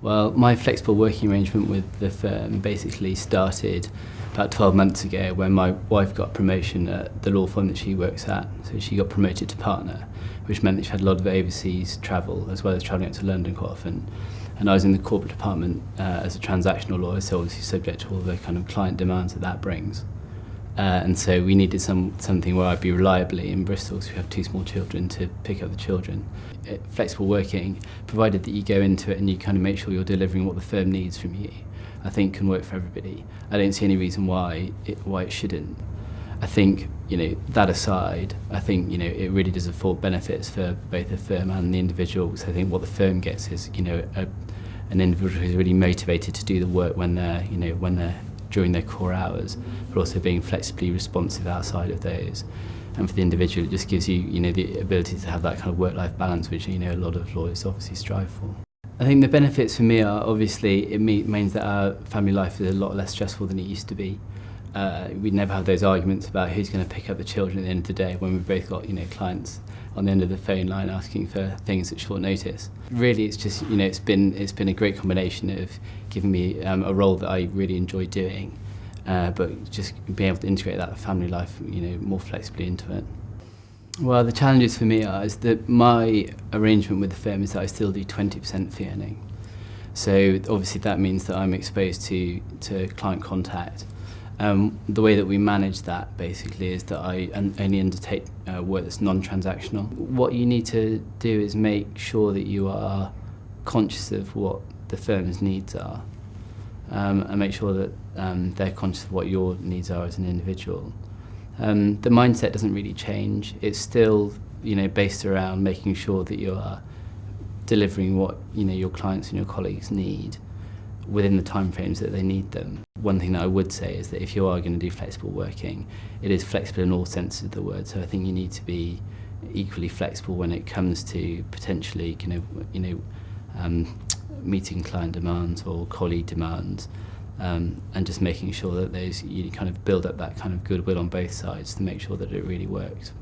Well, my flexible working arrangement with the firm basically started about 12 months ago when my wife got a promotion at the law firm that she works at. So she got promoted to partner, which meant that she had a lot of overseas travel, as well as travelling up to London quite often. And I was in the corporate department as a transactional lawyer, so obviously subject to all the kind of client demands that brings. And so we needed something where I'd be reliably in Bristol, because we have two small children, to pick up the children. Flexible working, provided that you go into it and you kind of make sure you're delivering what the firm needs from you, I think can work for everybody. I don't see any reason why it shouldn't. I think, that aside, I think, it really does afford benefits for both the firm and the individual. So I think what the firm gets is, an individual who's really motivated to do the work when they're during their core hours, but also being flexibly responsive outside of those. And for the individual, it just gives you, the ability to have that kind of work-life balance, which, a lot of lawyers obviously strive for. I think the benefits for me are, obviously, it means that our family life is a lot less stressful than it used to be. We'd never have those arguments about who's going to pick up the children at the end of the day when we've both got, clients on the end of the phone line asking for things at short notice. Really, it's just, it's been a great combination of giving me a role that I really enjoy doing, but just being able to integrate that family life, more flexibly into it. Well, the challenges for me is that my arrangement with the firm is that I still do 20% fee earning. So obviously that means that I'm exposed to client contact. The way that we manage that basically is that I only undertake work that's non-transactional. What you need to do is make sure that you are conscious of what the firm's needs are, and make sure that they're conscious of what your needs are as an individual. The mindset doesn't really change. It's still, based around making sure that you are delivering what your clients and your colleagues need within the timeframes that they need them. One thing that I would say is that if you are going to do flexible working, it is flexible in all senses of the word. So I think you need to be equally flexible when it comes to potentially, meeting client demands or colleague demands, and just making sure that you kind of build up that kind of goodwill on both sides to make sure that it really works.